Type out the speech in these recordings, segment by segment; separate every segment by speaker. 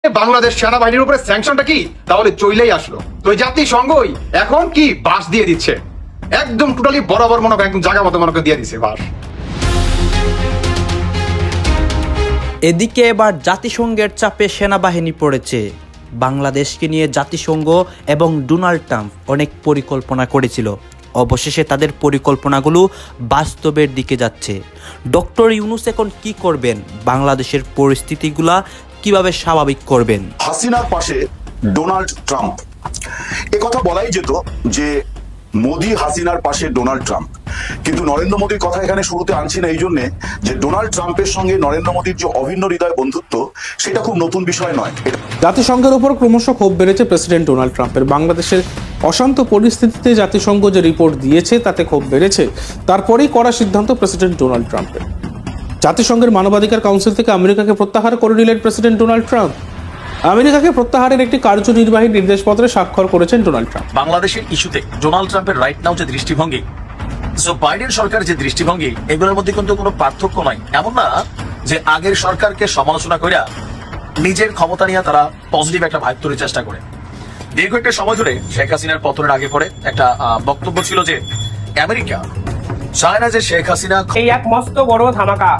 Speaker 1: বাংলাদেশ সেনাবাহিনীর উপরে স্যাংশনটা কি তাহলে চইলেই আসলো। তো জাতিসংঘই এখন কি বাস দিয়ে দিচ্ছে, একদম টোটালি বরাবর মনে করে একদম জায়গা মতো মনে করে দিয়ে দিচ্ছে বাস।
Speaker 2: এদিকে এবার জাতিসংঘের চাপে সেনাবাহিনী পড়েছে। বাংলাদেশকে নিয়ে জাতিসংঘ এবং ডোনাল্ড ট্রাম্প অনেক পরিকল্পনা করেছিল, অবশেষে তাদের পরিকল্পনাগুলো বাস্তবের দিকে যাচ্ছে। ডক্টর ইউনূস এখন কি করবেন, বাংলাদেশের পরিস্থিতিগুলা কিভাবে স্বাভাবিক করবেন?
Speaker 3: হাসিনার পাশে ডোনাল্ড ট্রাম্প, এ কথা বলাই যেত যে মোদি হাসিনার পাশে ডোনাল্ড ট্রাম্প, কিন্তু নরেন্দ্র মোদীর কথা এখানে শুরুতে আনছি না এই জন্যে যে ডোনাল্ড ট্রাম্পের সঙ্গে নরেন্দ্র মোদীর যে অভিন্ন হৃদয় বন্ধুত্ব সেটা খুব নতুন বিষয় নয়।
Speaker 4: জাতিসংঘের উপর ক্রমশ ক্ষোভ বেড়েছে প্রেসিডেন্ট ডোনাল্ড ট্রাম্পের। বাংলাদেশের অশান্ত পরিস্থিতিতে জাতিসংঘ যে রিপোর্ট দিয়েছে তাতে ক্ষোভ বেড়েছে, তারপরেই কড়া সিদ্ধান্ত প্রেসিডেন্ট ডোনাল্ড ট্রাম্পের। জাতিসংঘের মানবাধিকার কাউন্সিল থেকে আমেরিকাকে প্রত্যাহার করে নিলেন প্রেসিডেন্ট ডোনাল্ড ট্রাম্প। আমেরিকাকে প্রত্যাহারের একটি কার্যনির্বাহী নির্দেশপত্রে স্বাক্ষর করেছেন ডোনাল্ড ট্রাম্প।
Speaker 5: বাংলাদেশের ইস্যুতে ডোনাল্ড ট্রাম্পের রাইট নাও যে দৃষ্টিভঙ্গি, বাইডেন সরকার যে দৃষ্টিভঙ্গি, এগুলোর মধ্যে কিন্তু কোনো পার্থক্য নাই। এমন না যে আগের সরকারকে সমালোচনা করে নিজের ক্ষমতা নিয়ে তারা পজিটিভ একটা ভাইব তৈরির চেষ্টা করে। দীর্ঘ একটা সময় ধরে শেখ হাসিনার পতনের আগে পরে একটা বক্তব্য ছিল যে আমেরিকা চায় না যে শেখ হাসিনা।
Speaker 6: এই এক মস্ত বড় ধামাকা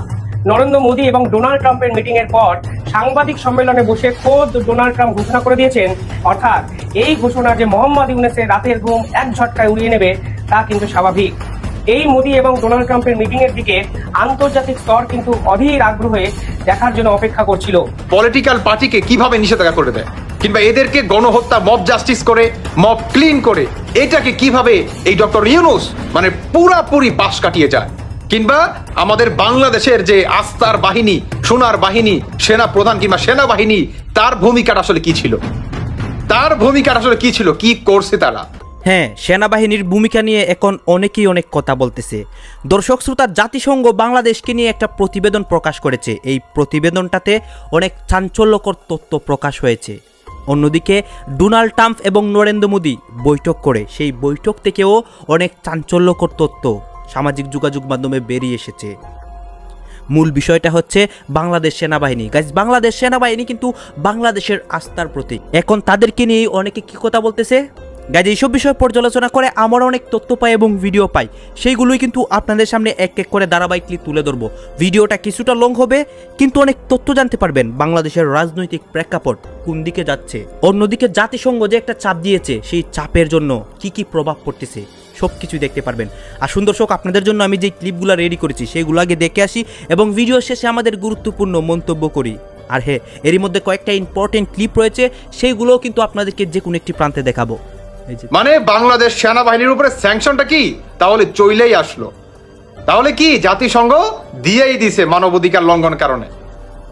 Speaker 6: নরেন্দ্র মোদী এবং ডোনাল্ড ট্রাম্পের মিটিং এর পর সাংবাদিক সম্মেলনে বসে খোদ ডোনাল্ড ট্রাম্প ঘোষণা করে দিয়েছেন। অর্থাৎ এই ঘোষণা যে মোহাম্মদ ইউনূসের রাতের ঘুম এক ঝটকায় উড়িয়ে নেবে তা কিন্তু স্বাভাবিক। এই মোদী এবং ডোনাল্ড ট্রাম্পের মিটিং এর দিকে আন্তর্জাতিক স্তর কিন্তু অধীর আগ্রহে দেখার জন্য অপেক্ষা করছিল।
Speaker 1: পলিটিক্যাল পার্টিকে কিভাবে নিষেধাজ্ঞা করে দেয়, কিংবা এদেরকে গণহত্যা, মব জাস্টিস করে, মব ক্লিন করে এটাকে কিভাবে এই ডক্টর ইউনূস মানে পুরাপুরি বাস কাটিয়ে যায়, কিংবা আমাদের বাংলাদেশের যে আস্থার বাহিনী, সোনার বাহিনী, সেনা প্রধান কিংবা সেনাবাহিনী, তার ভূমিকাটা আসলে কি ছিল, কি করছে তারা।
Speaker 2: হ্যাঁ, সেনাবাহিনীর ভূমিকা নিয়ে এখন অনেকেই অনেক কথা বলতেছে। দর্শক শ্রোতা, জাতিসংঘ বাংলাদেশকে নিয়ে একটা প্রতিবেদন প্রকাশ করেছে। এই প্রতিবেদনটাতে অনেক চাঞ্চল্যকর তথ্য প্রকাশ হয়েছে। অন্যদিকে ডোনাল্ড ট্রাম্প এবং নরেন্দ্র মোদী বৈঠক করে, সেই বৈঠক থেকেও অনেক চাঞ্চল্যকর তথ্য সামাজিক যোগাযোগ মাধ্যমে বেরিয়ে এসেছে। মূল বিষয়টা হচ্ছে বাংলাদেশ সেনাবাহিনী। গাইস, বাংলাদেশ সেনাবাহিনী কিন্তু বাংলাদেশের আস্থার প্রতীক। এখন তাদেরকে নিয়ে অনেকে কি কথা বলতেছে গাইজ, এইসব বিষয় পর্যালোচনা করে আমরা অনেক তথ্য পাই এবং ভিডিও পাই, সেইগুলোই কিন্তু আপনাদের সামনে এক এক করে ধারাবাহিকলি তুলে ধরবো। ভিডিওটা কিছুটা লং হবে, কিন্তু অনেক তথ্য জানতে পারবেন বাংলাদেশের রাজনৈতিক প্রেক্ষাপট কোন দিকে যাচ্ছে। অন্যদিকে জাতিসংঘ যে একটা চাপ দিয়েছে, সেই চাপের জন্য কি কি প্রভাব পড়তেছে সবকিছু দেখতে পারবেন। আর দর্শক, আপনাদের জন্য আমি যে ক্লিপগুলো রেডি করেছি সেগুলো আগে দেখে আসি এবং ভিডিও শেষে আমাদের গুরুত্বপূর্ণ মন্তব্য করি। আর হ্যাঁ, এরই মধ্যে কয়েকটা ইম্পর্টেন্ট ক্লিপ রয়েছে, সেইগুলোও কিন্তু আপনাদেরকে যে কোনো একটি প্রান্তে দেখাবো।
Speaker 1: মানে বাংলাদেশ সেনাবাহিনীর উপরে স্যাংশনটা কি তাহলে চইলেই আসলো, তাহলে কি জাতিসংঘ দিয়েই দিছে মানবাধিকার লঙ্ঘন কারণে।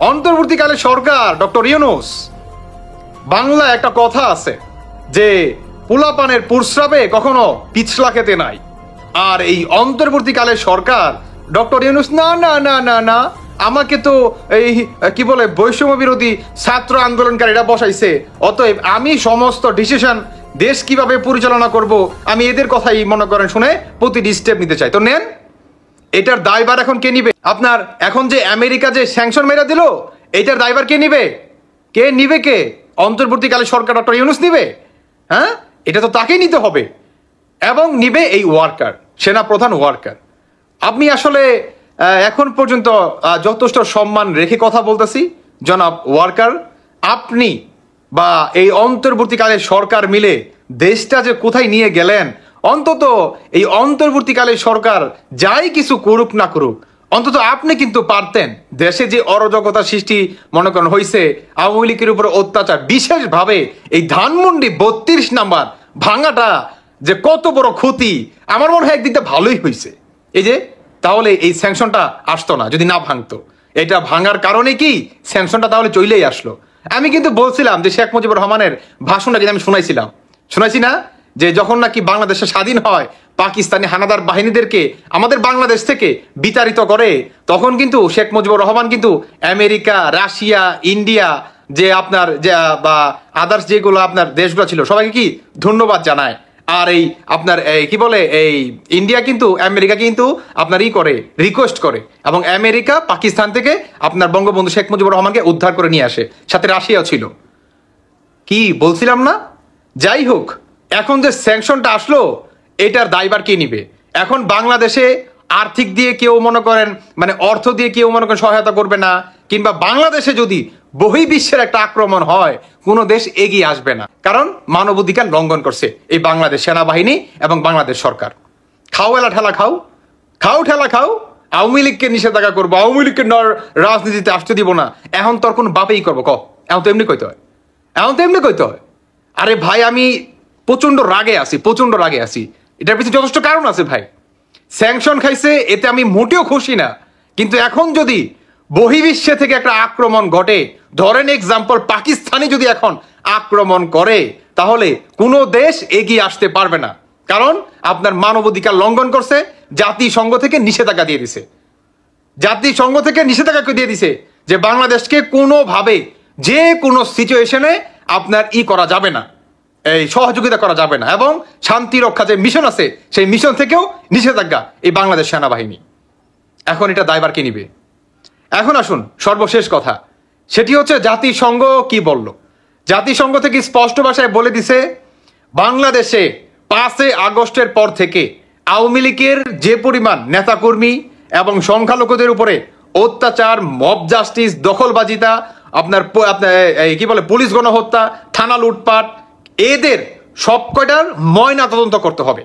Speaker 1: অন্তর্বর্তীকালে সরকার ডক্টর ইউনূস, বাংলা একটা কথা আছে যে পোলাপানের পুরস্রাবে কখনো পিছলা খেতে নাই। আর এই অন্তর্বর্তীকালে সরকার ডক্টর ইউনূস না না না না না আমাকে তো এই কি বলে বৈষম্য বিরোধী ছাত্র আন্দোলনকারীরা বসাইছে, অতএব আমি সমস্ত ডিসিশন দেশ কিভাবে পরিচালনা করব আমি এদের কথাই মনে করেন শুনে প্রতিটি স্টেপ নিতে চাই। তো নেন, এটার দায়ভার এখন কে নিবে? আপনার এখন যে আমেরিকা যে স্যাংশন মেরা দিল, এটার দায়ভার কে নিবে? কে অন্তর্বর্তীকালে সরকার ডক্টর ইউনূস নিবে? হ্যাঁ, এটা তো তাকেই নিতে হবে, এবং নিবে এই ওয়ার্কার, সেনাপ্রধান ওয়ার্কার। আপনি আসলে এখন পর্যন্ত যথেষ্ট সম্মান রেখে কথা বলতেছি জনাব ওয়ার্কার, আপনি বা এই অন্তর্বর্তীকালে সরকার মিলে দেশটা যে কোথায় নিয়ে গেলেন, অন্তত এই অন্তর্বর্তীকালে সরকার যাই কিছু করুক না করুক, অন্তত আপনি কিন্তু পারতেন। দেশে যে অরাজকতা সৃষ্টি মনে করেন হয়েছে, আওয়ামী লীগের উপর অত্যাচার, বিশেষভাবে এই ধানমন্ডি 32 নাম্বার ভাঙাটা যে কত বড় ক্ষতি, আমার মনে হয় একদিকটা ভালোই হয়েছে। এই যে তাহলে এই স্যাংশনটা আসতো না যদি না ভাঙতো। এটা ভাঙার কারণে কি স্যাংশনটা তাহলে চলেই আসলো। আমি কিন্তু বলছিলাম যে শেখ মুজিবুর রহমানের ভাষণটা কিন্তু আমি শোনাইছি না, যে যখন নাকি বাংলাদেশে স্বাধীন হয়, পাকিস্তানি হানাদার বাহিনীদেরকে আমাদের বাংলাদেশ থেকে বিতাড়িত করে, তখন কিন্তু শেখ মুজিবুর রহমান কিন্তু আমেরিকা, রাশিয়া, ইন্ডিয়া যে আপনার যে বা আদার্স যেগুলো আপনার দেশগুলো ছিল সবাইকে কি ধন্যবাদ জানায়। আর এই আপনার কি বলে এই ইন্ডিয়া কিন্তু আমেরিকা কিন্তু আপনার করে রিকোয়েস্ট করে, এবং আমেরিকা পাকিস্তান থেকে আপনার বঙ্গবন্ধু শেখ মুজিবুর রহমানকে উদ্ধার করে নিয়ে আসে, সাথে রাশিয়াও ছিল। কি বলছিলাম না? যাই হোক, এখন যে স্যাংশনটা আসলো এটার দায়ভার কে নিবে? এখন বাংলাদেশে আর্থিক দিয়ে কেউ মনে করেন মানে অর্থ দিয়ে কেউ মনে করেন সহায়তা করবে না, কিংবা বাংলাদেশে যদি বহির্বিশ্বের একটা আক্রমণ হয় কোনো দেশ এগিয়ে আসবে না, কারণ মানবাধিকার লঙ্ঘন করছে এই বাংলাদেশ সেনাবাহিনী এবং বাংলাদেশ সরকার। খাও এলা ঠেলা খাও, খাও ঠেলা খাও, আওয়ামী লীগকে নিষেধাজ্ঞা করবো, আওয়ামী লীগকে রাজনীতিতে আসতে দিব না, এখন তোর কোন বাপেই করবো? এখন তো এমনি কইতে হয়, এখন তো এমনি কইতে হয়। আরে ভাই আমি প্রচন্ড রাগে আছি, প্রচন্ড রাগে আছি, এটার পিছনে যথেষ্ট কারণ আছে ভাই। স্যাংশন খাইছে এতে আমি মোটেও খুশি না, কিন্তু এখন যদি বহির্বিশ্বে থেকে একটা আক্রমণ ঘটে, ধরেন এক্সাম্পল পাকিস্তানি যদি এখন আক্রমণ করে, তাহলে কোনো দেশ এগিয়ে আসতে পারবে না, কারণ আপনার মানবাধিকার লঙ্ঘন করছে, জাতিসংঘ থেকে নিষেধাজ্ঞা দিয়ে দিছে, জাতিসংঘ থেকে নিষেধাজ্ঞা দিয়ে দিছে যে বাংলাদেশকে কোনোভাবে যে কোনো সিচুয়েশনে আপনার করা যাবে না, এই সহযোগিতা করা যাবে না, এবং শান্তি রক্ষা যে মিশন আছে সেই মিশন থেকেও নিষেধাজ্ঞা এই বাংলাদেশ সেনাবাহিনী। এখন এটা দায়ভার কে নিবে? এখন আসুন সর্বশেষ কথা, সেটি হচ্ছে জাতিসংঘ কি বলল। জাতিসংঘ থেকে স্পষ্ট ভাষায় বলে দিছে বাংলাদেশে 5 আগস্টের পর থেকে আওয়ামী লীগের যে পরিমাণ নেতাকর্মী এবং সংখ্যালঘুদের উপরে অত্যাচার, মব জাস্টিস, দখলবাজিতা, আপনার কি বলে পুলিশ গণহত্যা, থানা লুটপাট, এদের সবকটার ময়না তদন্ত করতে হবে।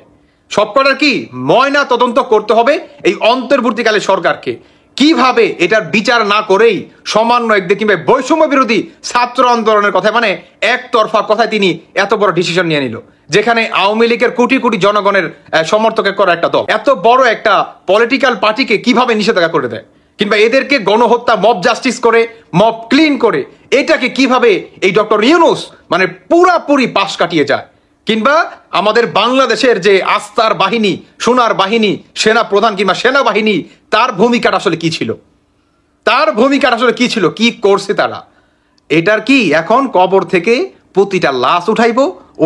Speaker 1: সবকটার কি ময়না তদন্ত করতে হবে এই অন্তর্বর্তীকালে সরকারকে। কিভাবে এটার বিচার না করেই সমন্বয়কদের কিংবা বৈষম্য বিরোধী ছাত্র আন্দোলনের কথা, মানে একতরফা কথায় তিনি এত বড় ডিসিশন নিয়ে নিল, যেখানে আওয়ামী লীগের কোটি কোটি জনগণের সমর্থকের করা একটা দল এত বড় একটা পলিটিক্যাল পার্টিকে কিভাবে নিষেধাজ্ঞা করে দেয়, কিংবা এদেরকে গণহত্যা, মব জাস্টিস করে, মব ক্লিন করে এটাকে কিভাবে এই ডক্টর ইউনূস মানে পুরাপুরি পাশ কাটিয়ে যায়, কিংবা আমাদের বাংলাদেশের যে আস্থার বাহিনী, সোনার বাহিনী, সেনা প্রধান কিংবা সেনাবাহিনী, তার ভূমিকাটা আসলে কি ছিল, তার ভূমিকাটা আসলে কি ছিল, কি করছে তারা, এটার কি এখন কবর থেকে প্রতিটা লাশ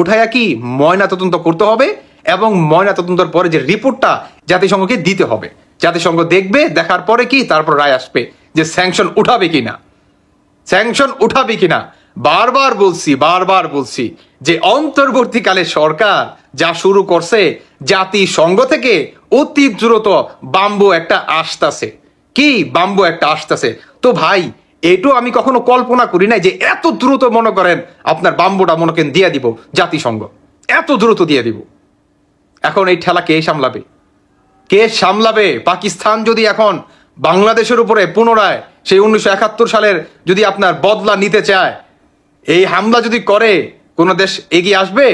Speaker 1: উঠাইয়া কি ময়না তদন্ত করতে হবে, এবং ময়না তদন্তের পরে যে রিপোর্টটা জাতিসংঘকে দিতে হবে। জাতিসংঘ দেখবে, দেখার পরে কি তারপর রায় আসবে যে স্যাংশন উঠাবে কিনা, স্যাংশন উঠাবে কিনা। বারবার বলছি যে অন্তর্বর্তীকালে সরকার যা শুরু করছে, জাতিসংঘ থেকে অতি দ্রুত বাম্বু একটা আসতেছে, কি বাম্বু একটা আসতেছে। তো ভাই এটু আমি কখনো কল্পনা করি নাই যে এত দ্রুত মনে করেন আপনার বাম্বুটা মনে করেন দিয়ে দিব জাতিসংঘ, এত দ্রুত দিয়ে দিব। এখন এই ঠেলা কে সামলাবে? কে সামলাবে? পাকিস্তান যদি এখন বাংলাদেশের উপরে পুনরায় সেই 1971 সালের যদি আপনার বদলা নিতে চায়, এই হামলা যদি করে, কোনো দেশ এগিয়ে আসবে?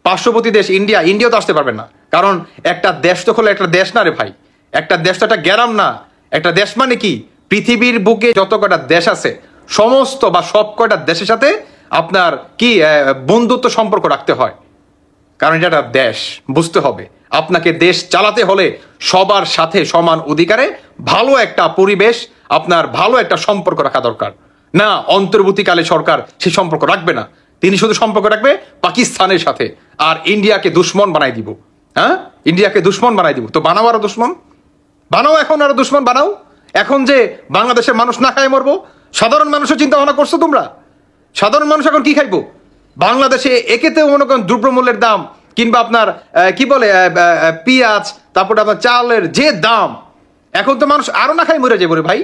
Speaker 1: পার্শ্ববর্তী দেশ ইন্ডিয়া তো আসতে পারবে না, কারণ একটা দেশ তো হলো একটা দেশ না রে ভাই, একটা দেশ তো একটা গ্রাম না। একটা দেশ মানে কি, পৃথিবীর বুকে যত কটা দেশ আছে সমস্ত বা সব কয়টা দেশের সাথে আপনার কি বন্ধুত্ব সম্পর্ক রাখতে হয়, কারণ এটা একটা দেশ। বুঝতে হবে আপনাকে দেশ চালাতে হলে সবার সাথে সমান অধিকারে ভালো একটা পরিবেশ, আপনার ভালো একটা সম্পর্ক রাখা দরকার। না, অন্তর্বর্তীকালে সরকার সেই সম্পর্ক রাখবে না, তিনি শুধু সম্পর্ক রাখবে পাকিস্তানের সাথে, আর ইন্ডিয়াকে দুশ্মন বানাই দিব। হ্যাঁ, ইন্ডিয়াকে দুশ্মন বানাই দিব। তো বানাও আরো দুশ্মন, বানাও, এখন আরো দুশ্মন বানাও। এখন যে বাংলাদেশের মানুষ না খায় মরবো, সাধারণ মানুষের চিন্তা ভাবনা করছো তোমরা? সাধারণ মানুষ এখন কি খাইবো? বাংলাদেশে একেতেও মনে করেন দ্রব্যমূল্যের দাম কিংবা আপনার কি বলে পেঁয়াজ, তারপরে আপনার চালের যে দাম, এখন তো মানুষ আরো না খাই মরে যাবো রে ভাই।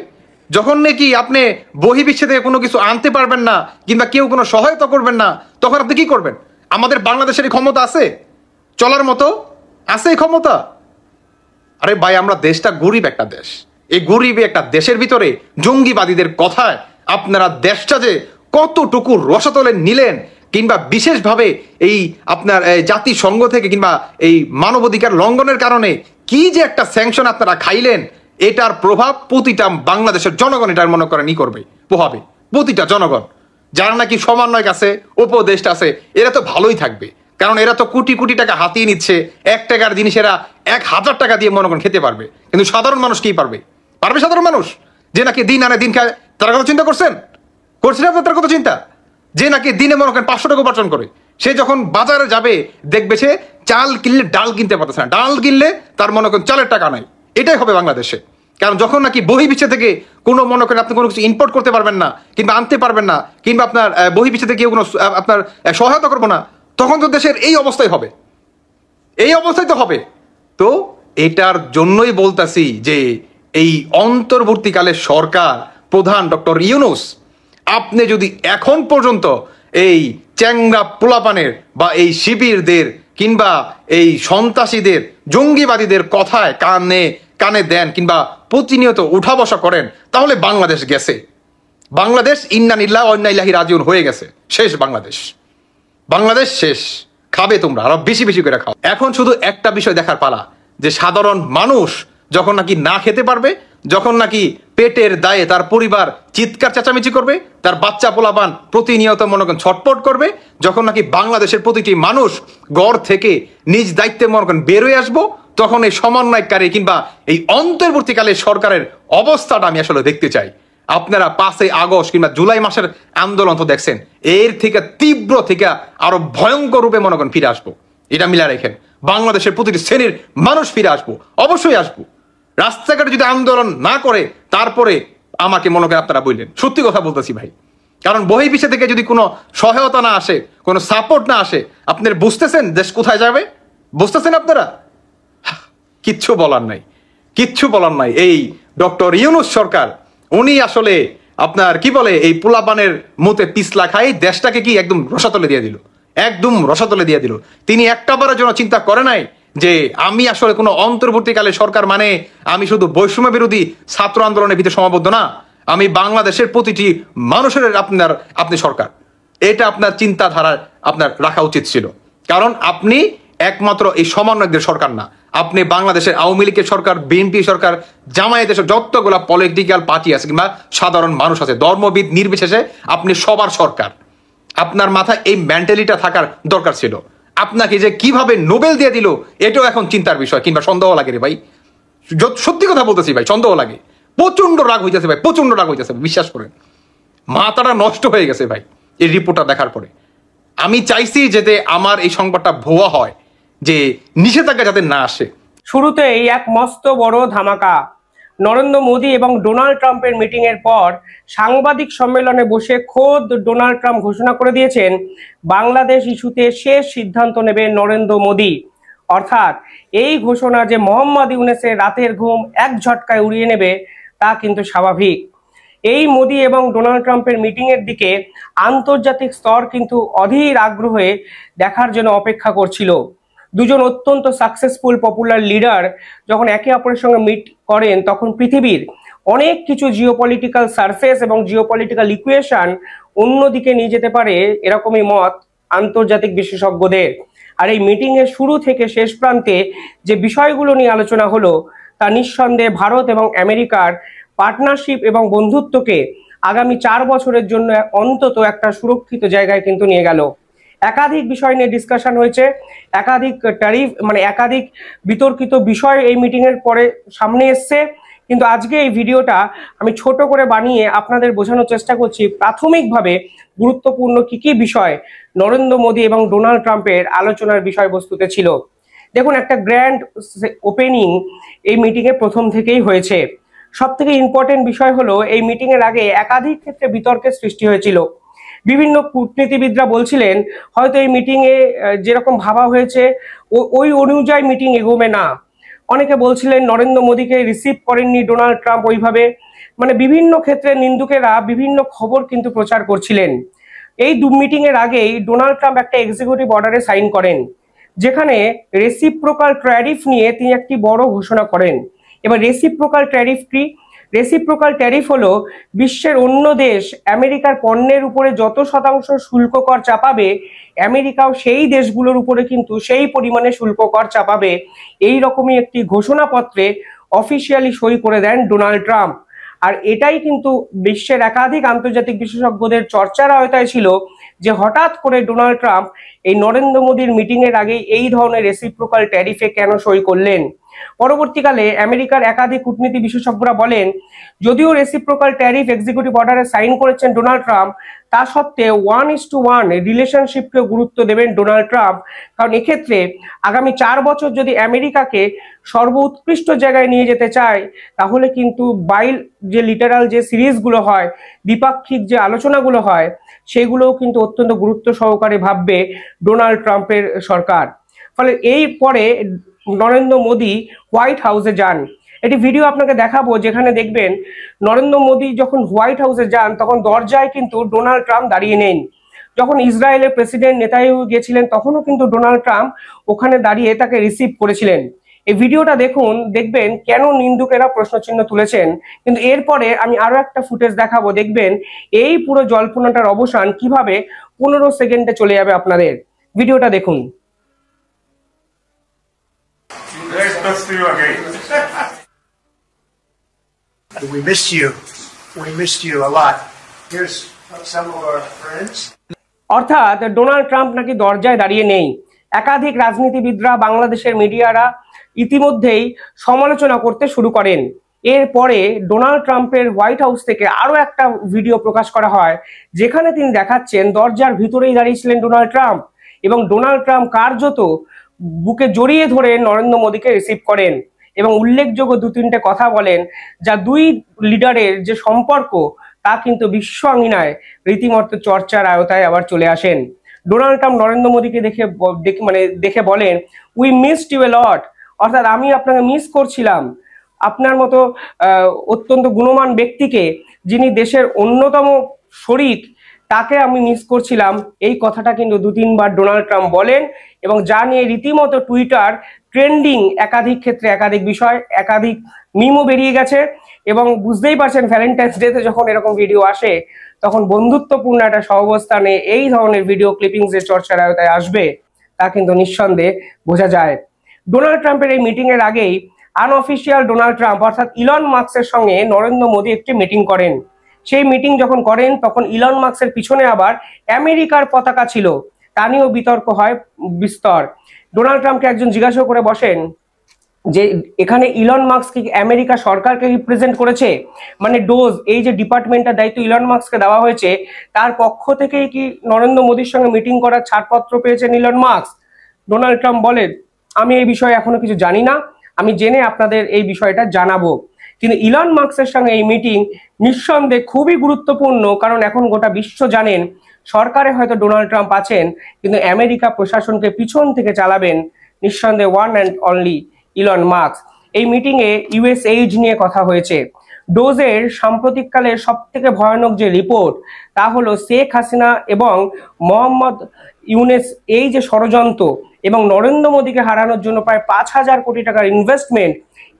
Speaker 1: যখন নাকি আপনি বহির্বিশ্ব থেকে কোনো কিছু আনতে পারবেন না কিংবা কেউ কোনো সহায়তা করবেন না, তখন আপনি কি করবেন? আমাদের বাংলাদেশের এই ক্ষমতা আছে চলার মতো? আছে এই ক্ষমতা? আরে ভাই, আমরা দেশটা গরিব একটা দেশ। এই গরিব একটা দেশের ভিতরে জঙ্গিবাদীদের কথায় আপনারা দেশটা যে কতটুকু রসাতলে নিলেন, কিংবা বিশেষভাবে এই আপনার জাতিসংঘ থেকে কিংবা এই মানবাধিকার লঙ্ঘনের কারণে কি যে একটা স্যাংশন আপনারা খাইলেন, এটার প্রভাব প্রতিটা বাংলাদেশের জনগণ এটার মনে করেন করবে, পোহাবে। প্রতিটা জনগণ যারা নাকি সমন্বয় আছে, উপদেষ্টা আছে, এরা তো ভালোই থাকবে, কারণ এরা তো কোটি কোটি টাকা হাতিয়ে নিচ্ছে। 1 টাকার জিনিস এরা 1000 টাকা দিয়ে মনে করেন খেতে পারবে, কিন্তু সাধারণ মানুষ কি পারবে? সাধারণ মানুষ যে নাকি দিন আনে দিন খায়, তার কথা চিন্তা করছেন? করছেন আপনার তার কথা চিন্তা? যে নাকি দিনে মনে করেন 500 টাকা উপার্জন করে, সে যখন বাজারে যাবে দেখবে সে চাল কিনলে ডাল কিনতে পারতেছে না, ডাল কিনলে তার মনে করেন চালের টাকা নাই। এটাই হবে বাংলাদেশে। কারণ যখন নাকি বহির্বিশ্ব থেকে কোনো মনে করেন আপনি কোনো কিছু ইম্পোর্ট করতে পারবেন না, কিংবা আনতে পারবেন না, কিংবা আপনার বহির্বিশ্ব থেকে কেউ কোনো আপনার সহায়তা করবো না, তখন তো দেশের এই অবস্থাই হবে, এই অবস্থায় তো হবে। তো এটার জন্যই বলতেছি যে এই অন্তর্বর্তীকালে সরকার প্রধান ডক্টর ইউনূস, আপনি যদি এখন পর্যন্ত এই চ্যাংরা পোলাপানের বা এই শিবিরদের কিংবা এই সন্ত্রাসীদের জঙ্গিবাদীদের কথায় কানে দেন কিংবা প্রতিনিয়ত উঠা বসা করেন, তাহলে বাংলাদেশ গেছে। বাংলাদেশ ইন্নানিল্লাহ ইন্নাইলাহি রাজিউন হয়ে গেছে, শেষ বাংলাদেশ। বাংলাদেশ শেষ, খাবে তোমরা আরো বেশি বেশি করে খাও। এখন শুধু একটা বিষয় দেখার পালা, যে সাধারণ মানুষ যখন নাকি না খেতে পারবে, যখন নাকি পেটের দায়ে তার পরিবার চিৎকার চেঁচামেচি করবে, তার বাচ্চা পোলাপান প্রতিনিয়ত মনে করেন ছটপট করবে, যখন নাকি বাংলাদেশের প্রতিটি মানুষ ঘর থেকে নিজ দায়িত্বে মনে করেন বেরোয় আসবো, তখন এই সমন্বয়কারী কিংবা এই অন্তর্বর্তীকালে সরকারের অবস্থাটা আমি আসলে দেখতে চাই। আপনারা 5ই আগস্ট কিংবা জুলাই মাসের আন্দোলন তো দেখছেন, এর থেকে তীব্র থেকে আরো ভয়ঙ্কর রূপে মনে করেন ফিরে আসবো। এটা মিলা রেখেন, বাংলাদেশের প্রতিটি শ্রেণীর মানুষ ফিরে আসবো, অবশ্যই আসবো। রাস্তাঘাটে যদি আন্দোলন না করে তারপরে আমাকে মনে করেন আপনারা বললেন, সত্যি কথা বলতেছি ভাই। কারণ বহির্বিশ্ব থেকে যদি কোনো সহায়তা না আসে, কোনো সাপোর্ট না আসে, আপনারা বুঝতেছেন দেশ কোথায় যাবে? বুঝতেছেন আপনারা? কিচ্ছু বলার নাই, কিচ্ছু বলার নাই। এই ডক্টর ইউনূস সরকার, উনি আসলে আপনার কি বলে এই পোলাপানের মুতে পিছলা খাই দেশটাকে কি একদম রসাতলে দিয়ে দিল, একদম রসাতলে দিয়ে দিল। তিনি একটাবারের জন্য চিন্তা করে নাই যে আমি আসলে কোনো অন্তর্বর্তীকালে সরকার মানে আমি শুধু বৈষম্য বিরোধী ছাত্র আন্দোলনের ভিতরে সীমাবদ্ধ না, আমি বাংলাদেশের প্রতিটি মানুষের আপনি সরকার। এটা আপনার চিন্তাধারা আপনার রাখা উচিত ছিল। কারণ আপনি একমাত্র এই সমন্বয়কদের সরকার না, আপনি বাংলাদেশের আওয়ামী লীগের সরকার, বিএনপি সরকার, জামায়াতের যতগুলা পলিটিক্যাল পার্টি আছে কিংবা সাধারণ মানুষ আছে, ধর্মবিদ নির্বিশেষে আপনি সবার সরকার। আপনার মাথায় এই মেন্টালিটিটা থাকার দরকার ছিল। আপনাকে যে কিভাবে নোবেল দিয়ে দিল এটাও এখন চিন্তার বিষয়, কিংবা সন্দেহ লাগে রে ভাই। সত্যি কথা বলতেছি ভাই, সন্দেহ লাগে। প্রচন্ড রাগ হইতেছে ভাই, প্রচন্ড রাগ হইতেছে, বিশ্বাস করেন। মাথাটা নষ্ট হয়ে গেছে ভাই এই রিপোর্টটা দেখার পরে। আমি চাইছি যাতে আমার এই সংবাদটা ভুয়া হয়, যে নিষেধাজ্ঞা যাতে না আসে।
Speaker 6: শুরুতেই এক মস্ত বড় ধামাকা। নরেন্দ্র মোদী এবং ডোনাল্ড ট্রাম্পের মিটিং এর পর সাংবাদিক সম্মেলনে বসে খোদ ডোনাল্ড ট্রাম্প ঘোষণা করে দিয়েছেন বাংলাদেশ ইস্যুতে শেষ সিদ্ধান্ত নেবে নরেন্দ্র মোদী। অর্থাৎ এই ঘোষণা যে মোহাম্মদ ইউনূসের রাতের ঘুম এক ঝটকায় উড়িয়ে নেবে তা কিন্তু স্বাভাবিক। এই মোদী এবং ডোনাল্ড ট্রাম্পের মিটিং এর দিকে আন্তর্জাতিক স্তর কিন্তু অধীর আগ্রহে দেখার জন্য অপেক্ষা করছিল। দুজন অত্যন্ত সাকসেসফুল পপুলার লিডার যখন একে অপরের সঙ্গে মিট করেন, তখন পৃথিবীর অনেক কিছু জিওপলিটিক্যাল সারফেস এবং জিওপলিটিক্যাল ইকুয়েশন অন্যদিকে নিয়ে যেতে পারে, এরকমই মত আন্তর্জাতিক বিশেষজ্ঞদের। আর এই মিটিং এর শুরু থেকে শেষ প্রান্তে যে বিষয়গুলো নিয়ে আলোচনা হলো তা নিঃসন্দেহে ভারত এবং আমেরিকার পার্টনারশিপ এবং বন্ধুত্বকে আগামী 4 বছরের জন্য অন্তত একটা সুরক্ষিত জায়গায় কিন্তু নিয়ে গেল। একাধিক বিষয় নিয়ে ডিসকাশন হয়েছে, একাধিক ট্যারিফ একাধিক বিতর্কিত বিষয় এই মিটিং এর পরে সামনে এসছে। কিন্তু আজকে এই ভিডিওটা আমি ছোট করে বানিয়ে আপনাদের বোঝানোর চেষ্টা করছি প্রাথমিকভাবে গুরুত্বপূর্ণ কি কি বিষয় নরেন্দ্র মোদী এবং ডোনাল্ড ট্রাম্পের আলোচনার বিষয়বস্তুতে ছিল। দেখুন, একটা গ্র্যান্ড ওপেনিং এই মিটিং এ প্রথম থেকেই হয়েছে। সব থেকে ইম্পর্টেন্ট বিষয় হলো এই মিটিং এর আগে একাধিক ক্ষেত্রে বিতর্কের সৃষ্টি হয়েছিল। বিভিন্ন কূটনীতিবিদরা বলছিলেন হয়তো এই মিটিং এ যেরকম ভাবা হয়েছে ওই অনুযায়ী মিটিং এগোবে না। অনেকে বলছিলেন নরেন্দ্র মোদীকে রিসিভ করেননি ডোনাল্ড ট্রাম্প ওইভাবে। বিভিন্ন ক্ষেত্রে নিন্দুকেরা বিভিন্ন খবর কিন্তু প্রচার করছিলেন। এই মিটিং এর আগেই ডোনাল্ড ট্রাম্প একটা এক্সিকিউটিভ অর্ডারে সাইন করেন, যেখানে রেসিপ্রোকাল ট্যারিফ নিয়ে তিনি একটি বড় ঘোষণা করেন। এবার রেসিপ্রোকাল ট্যারিফ কি? রেসিপ্রোকাল ট্যারিফ হলো বিশ্বের অন্য দেশ আমেরিকার পণ্যের উপরে যত শতাংশ শুল্ক কর চাপাবে, আমেরিকাও সেই দেশগুলোর উপরে কিন্তু সেই পরিমাণে শুল্ক কর চাপাবে। এই রকমই একটি ঘোষণাপত্রে অফিসিয়ালি সই করে দেন ডোনাল্ড ট্রাম্প। আর এটাই কিন্তু বিশ্বের একাধিক আন্তর্জাতিক বিশেষজ্ঞদের চর্চার আওতায় ছিল যে হঠাৎ করে ডোনাল্ড ট্রাম্প এই নরেন্দ্র মোদীর মিটিং এর আগে এই ধরনের রেসিপ্রোকাল ট্যারিফে কেন সই করলেন। পরবর্তীকালে আমেরিকার একাধিক কূটনীতি বিশেষজ্ঞরা বলেন যদিও রেসিপ্রোকাল ট্যারিফ এক্সিকিউটিভ অর্ডারে সাইন করেছেন ডোনাল্ড ট্রাম্প, তা সত্ত্বেও 1:1 রিলেশনশিপকে গুরুত্ব দেবেন ডোনাল্ড ট্রাম্প। কারণ এক্ষেত্রে আগামী 4 বছর যদি আমেরিকাকে সর্বোৎকৃষ্ট জায়গায় নিয়ে যেতে চায়, তাহলে কিন্তু যে লিটারাল যে সিরিজগুলো হয়, দ্বিপাক্ষিক যে আলোচনাগুলো হয়, সেগুলোও কিন্তু অত্যন্ত গুরুত্ব সহকারে ভাববে ডোনাল্ড ট্রাম্পের সরকার। ফলে এই পরে নরেন্দ্র মোদী হোয়াইট হাউসে যান। একটি ভিডিও আপনাকে দেখাবো যেখানে দেখবেন নরেন্দ্র মোদী যখন হোয়াইট হাউসে যান তখন দরজায় কিন্তু ডোনাল্ড ট্রাম্প দাঁড়িয়ে নেন। যখন ইসরায়েলের প্রেসিডেন্ট নেতানিয়াহু গিয়েছিলেন তখনও কিন্তু ডোনাল্ড ট্রাম্প ওখানে দাঁড়িয়ে তাকে রিসিভ করেছিলেন। এই ভিডিওটা দেখুন, দেখবেন কেন নিন্দুকেরা প্রশ্নচিহ্ন তুলেছেন। কিন্তু এরপরে আমি আরো একটা ফুটেজ দেখাবো, দেখবেন এই পুরো জল্পনাটার অবসান কিভাবে 15 সেকেন্ডে চলে যাবে আপনাদের। ভিডিওটা দেখুন।
Speaker 7: Nice to see you again.
Speaker 8: We missed you. We missed you a lot. Here's some of our friends.
Speaker 6: অর্থাৎ ডোনাল্ড ট্রাম্প নাকি দরজায় দাঁড়িয়ে নেই। একাধিক রাজনীতিবিদরা, বাংলাদেশের মিডিয়ারা ইতিমধ্যেই সমালোচনা করতে শুরু করেন। এরপরে ডোনাল্ড ট্রাম্পের হোয়াইট হাউস থেকে আরো একটা ভিডিও প্রকাশ করা হয় যেখানে তিনি দেখাচ্ছেন দরজার ভিতরেই দাঁড়িয়েছিলেন ডোনাল্ড ট্রাম্প, এবং ডোনাল্ড ট্রাম্প কার্যত বুকে জড়িয়ে ধরে নরেন্দ্র মোদীকে রিসিভ করেন এবং উল্লেখযোগ্য 2-3টে কথা বলেন, যা দুই লিডারের যে সম্পর্ক তা কিন্তু বিশ্ব আঙিনায় রীতিমতো চর্চার আওতায় আবার চলে আসেন। ডোনাল্ড ট্রাম্প নরেন্দ্র মোদীকে দেখে বলেন, উই মিসড ইউ এ লট, অর্থাৎ আমি আপনাকে মিস করছিলাম। আপনার মতো অত্যন্ত গুণমান ব্যক্তিকে, যিনি দেশের অন্যতম শরিক, তাকে আমি মিস করছিলাম। এই কথাটা কিন্তু 2-3 বার ডোনাল্ড ট্রাম্প বলেন এবং যা নিয়ে রীতিমতো টুইটার ট্রেন্ডিং, একাধিক ক্ষেত্রে একাধিক বিষয়, একাধিক মিমও বেরিয়ে গেছে। এবং বুঝতেই পারছেন ভ্যালেন্টাইন্স ডেতে যখন এরকম ভিডিও আসে তখন বন্ধুত্বপূর্ণ একটা সহাবস্থানে এই ধরনের ভিডিও ক্লিপিংস এর চর্চার আওতায় আসবে তা কিন্তু নিঃসন্দেহে বোঝা যায়। ডোনাল্ড ট্রাম্পের এই মিটিং এর আগেই আনঅফিসিয়াল ডোনাল্ড ট্রাম্প অর্থাৎ ইলন মাস্কের সঙ্গে নরেন্দ্র মোদী একটি মিটিং করেন। সেই মিটিং যখন করেন তখন ইলন মাস্কের পিছনে আবার আমেরিকার পতাকা ছিল, তা নিয়েও বিতর্ক হয় বিস্তর। ডোনাল্ড ট্রাম্পকে একজন জিজ্ঞাসা করে বসেন যে এখানে ইলন মাস্ক কি আমেরিকা সরকারকে রিপ্রেজেন্ট করেছে, মানে ডোজ এই যে ডিপার্টমেন্টের দায়িত্ব ইলন মাস্ককে দেওয়া হয়েছে তার পক্ষ থেকেই কি নরেন্দ্র মোদীর সঙ্গে মিটিং করার ছাড়পত্র পেয়েছেন ইলন মাস্ক? ডোনাল্ড ট্রাম্প বলেন, আমি এই বিষয়ে এখনো কিছু জানি না, আমি জেনে আপনাদের এই বিষয়টা জানাবো। কিন্তু ইলন মাস্কের সঙ্গে এই মিটিং নিঃসন্দেহে খুবই গুরুত্বপূর্ণ, কারণ এখন গোটা বিশ্ব জানেন সরকারে হয়তো ডোনাল্ড ট্রাম্প আছেন কিন্তু আমেরিকা প্রশাসনকে পিছন থেকে চালাবেন নিঃসন্দেহে one and only Elon Musk. এই মিটিং এ ইউএসএইড নিয়ে কথা হয়েছে। ডোজের সাম্প্রতিককালের সব থেকে ভয়ানক যে রিপোর্ট তা হলো শেখ হাসিনা এবং মোহাম্মদ ইউনুস এই যে ষড়যন্ত্র এবং নরেন্দ্র মোদীকে হারানোর জন্য প্রায় 5,000 কোটি টাকার ইনভেস্টমেন্ট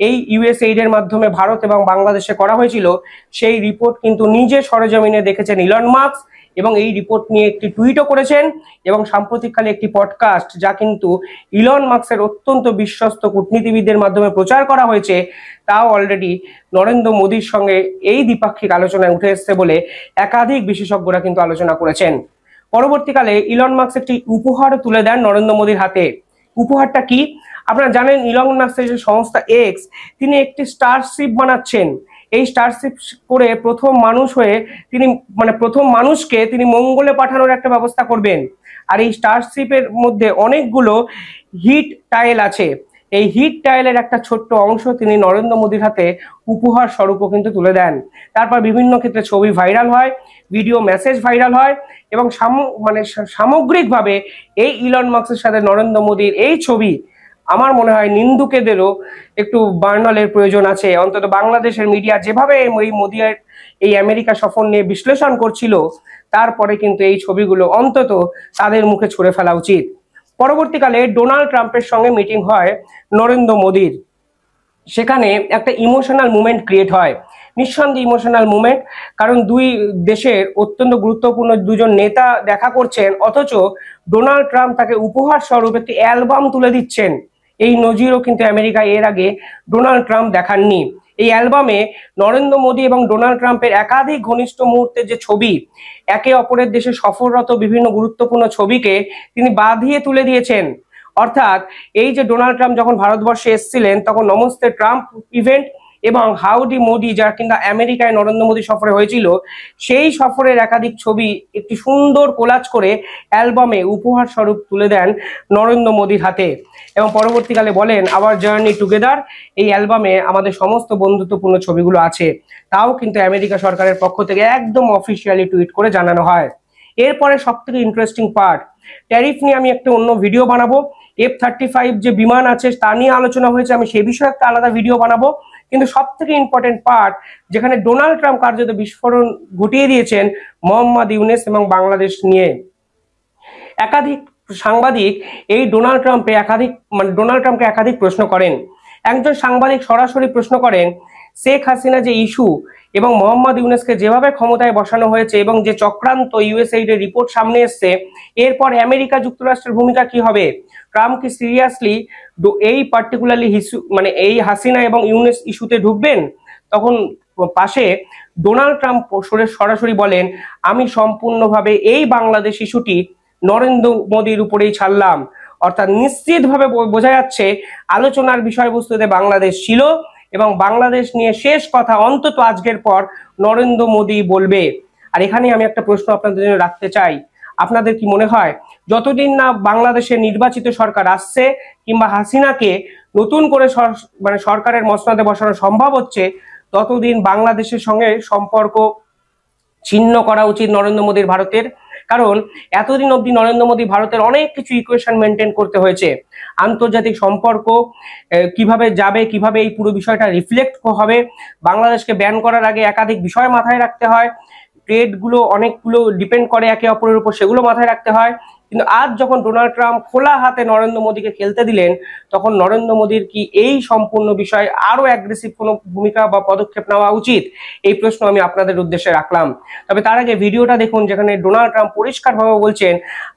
Speaker 6: এই ইউএসএইড এর মাধ্যমে ভারত এবং বাংলাদেশে করা হয়েছিল, সেই রিপোর্ট কিন্তু নিজে সরেজমিনে দেখেছেন ইলন মাস্ক এবং এই রিপোর্ট নিয়ে একটি টুইটও করেছেন এবং সাম্প্রতিককালে একটি পডকাস্ট যা কিন্তু ইলন মাস্কের অত্যন্ত বিশ্বস্ত কূটনীতিবিদদের মাধ্যমে প্রচার করা হয়েছে তাও অলরেডি নরেন্দ্র মোদীর সঙ্গে এই দ্বিপাক্ষিক আলোচনায় উঠে এসছে বলে একাধিক বিশেষজ্ঞরা কিন্তু আলোচনা করেছেন। পরবর্তীকালে ইলন মাস্ক একটি উপহার তুলে দেন নরেন্দ্র মোদীর হাতে। উপহারটা কি? আপনারা জানেন ইলন মাস্কের যে সংস্থা এক্স, তিনি একটি স্টারশিপ বানাচ্ছেন। এই স্টারশিপ করে প্রথম মানুষকে তিনি মঙ্গলে পাঠানোর একটা ব্যবস্থা করবেন। আর এই স্টারশিপের মধ্যে অনেকগুলো হিট টাইল আছে। এই হিট টাইলের একটা ছোট্ট অংশ তিনি নরেন্দ্র মোদীর হাতে উপহার স্বরূপও কিন্তু তুলে দেন। তারপর বিভিন্ন ক্ষেত্রে ছবি ভাইরাল হয়, ভিডিও মেসেজ ভাইরাল হয় এবং সামগ্রিকভাবে এই ইলন মাস্কের সাথে নরেন্দ্র মোদীর এই ছবি আমার মনে হয় নিন্দুকেদেরও একটু বার্নালের প্রয়োজন আছে। অন্তত বাংলাদেশের মিডিয়া যেভাবে এই মোদীর এই আমেরিকা সফর নিয়ে বিশ্লেষণ করছিল তারপরে কিন্তু এই ছবিগুলো অন্তত তাদের মুখে ছুঁড়ে ফেলা উচিত। পরবর্তীকালে ডোনাল্ড ট্রাম্পের সঙ্গে মিটিং হয় নরেন্দ্র মোদীর। সেখানে একটা ইমোশনাল মুভমেন্ট ক্রিয়েট হয়, নিঃসন্দেহে ইমোশনাল মুভমেন্ট, কারণ দুই দেশের অত্যন্ত গুরুত্বপূর্ণ দুজন নেতা দেখা করছেন অথচ ডোনাল্ড ট্রাম্প তাকে উপহার স্বরূপ একটি অ্যালবাম তুলে দিচ্ছেন। এই নজিরও কিন্তু আমেরিকায় এর আগে ডোনাল্ড ট্রাম্প দেখাননি। এই অ্যালবামে নরেন্দ্র মোদী এবং ডোনাল্ড ট্রাম্পের একাধিক ঘনিষ্ঠ মুহূর্তের যে ছবি, একে অপরের দেশে সফররত বিভিন্ন গুরুত্বপূর্ণ ছবিকে তিনি বাঁধিয়ে তুলে দিয়েছেন। অর্থাৎ এই যে ডোনাল্ড ট্রাম্প যখন ভারতবর্ষে এসেছিলেন তখন নমস্তে ট্রাম্প ইভেন্ট এবং হাউডি মোদি, যা কিনা আমেরিকায় নরেন্দ্র মোদী সফরে হয়েছিল, সেই সফরের একাধিক ছবি একটি সুন্দর কোলাজ করে অ্যালবামে উপহার স্বরূপ তুলে দেন নরেন্দ্র মোদীর হাতে এবং পরবর্তীকালে বলেন আওয়ার জার্নি টুগেদার, এই অ্যালবামে আমাদের সমস্ত বন্ধুত্বপূর্ণ ছবিগুলো আছে। তাও কিন্তু আমেরিকা সরকারের পক্ষ থেকে একদম অফিসিয়ালি টুইট করে জানানো হয়। এরপরে সব থেকে ইন্টারেস্টিং পার্ট, ট্যারিফ নিয়ে আমি একটা অন্য ভিডিও বানাবো। F-35 যে বিমান আছে তা নিয়ে আলোচনা হয়েছে, আমি সে বিষয়ে একটা আলাদা ভিডিও বানাবো। কিন্তু সব থেকে ইম্পর্টেন্ট পার্ট, যেখানে ডোনাল্ড ট্রাম্প কার্যত বিস্ফোরণ ঘটিয়ে দিয়েছেন মোহাম্মদ ইউনূস এবং বাংলাদেশ নিয়ে। একাধিক সাংবাদিক এই ডোনাল্ড ট্রাম্পকে একাধিক প্রশ্ন করেন। একজন সাংবাদিক সরাসরি প্রশ্ন করেন, শেখ হাসিনা যে ইস্যু এবং মোহাম্মদ ইউনূসকে যেভাবে ক্ষমতায় বসানো হয়েছে এবং যে চক্রান্ত USAID এর রিপোর্ট সামনে এসছে, এরপর আমেরিকা যুক্তরাষ্ট্রের ভূমিকা কি হবে? ট্রাম্প কি সিরিয়াসলি এই পার্টিকুলারলি এই হাসিনা এবং ইউনূস ইস্যুতে ঢুকবেন? তখন পাশে ডোনাল্ড ট্রাম্প সরাসরি বলেন, আমি সম্পূর্ণভাবে এই বাংলাদেশ ইস্যুটি নরেন্দ্র মোদীর উপরেই ছাড়লাম। অর্থাৎ নিশ্চিতভাবে বোঝা যাচ্ছে আলোচনার বিষয়বস্তুতে বাংলাদেশ ছিল এবং বাংলাদেশ নিয়ে শেষ কথা অন্তত আজকের পর নরেন্দ্র মোদী বলবে। আর এখানে আমি একটা প্রশ্ন আপনাদের জন্য রাখতে চাই, আপনাদের কি মনে হয় যতদিন না বাংলাদেশে নির্বাচিত সরকার আসছে কিংবা হাসিনাকে নতুন করে সরকারের মসনদে বসানো সম্ভব হচ্ছে, ততদিন বাংলাদেশের সঙ্গে সম্পর্ক ছিন্ন করা উচিত নরেন্দ্র মোদীর ভারতের? কারণ এতদিন অবধি নরেন্দ্র মোদী ভারতের অনেক কিছু ইকুয়েশন মেনটেন করতে হয়েছে। আন্তর্জাতিক সম্পর্ক কিভাবে যাবে, কিভাবে এই পুরো বিষয়টা রিফ্লেক্ট হবে, বাংলাদেশকে ব্যান করার আগে একাধিক বিষয় মাথায় রাখতে হয়, ট্রেডগুলো অনেকগুলো ডিপেন্ড করে একে অপরের উপর, সেগুলো মাথায় রাখতে হয়। কিন্তু আজ যখন ডোনাল্ড ট্রাম্প খোলা হাতে নরেন্দ্র মোদীকে খেলতে দিলেন, তখন নরেন্দ্র মোদীর কি এই সম্পূর্ণ বিষয়ে আরো অ্যাগ্রেসিভ কোনো ভূমিকা বা পদক্ষেপ নেওয়া উচিত? এই প্রশ্ন আমি আপনাদের উদ্দেশ্যে রাখলাম। তবে তার আগে ভিডিওটা দেখুন, যেখানে ডোনাল্ড ট্রাম্প পরিষ্কারভাবে বলছেন,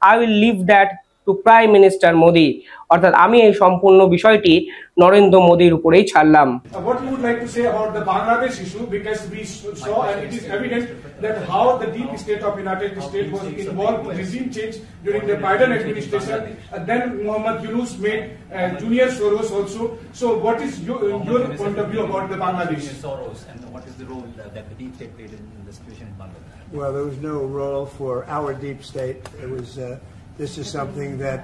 Speaker 6: I will leave that to prime minister Modi, অর্থাৎ আমি এই সম্পূর্ণ বিষয়টি নরেন্দ্র মোদীর উপরেই ছাড়লাম।
Speaker 9: What you would like to say about the Bangladesh issue, because we saw and it is evident that how the deep state of United States was involved in regime change during the Biden administration, and then Mohammad Yunus made Junior Soros also. So what is your point of view about the Bangladesh?
Speaker 10: Soros, and what is the role that the deep state played in the situation in Bangladesh?
Speaker 8: Well, there was no role for our deep state. It was. This is something that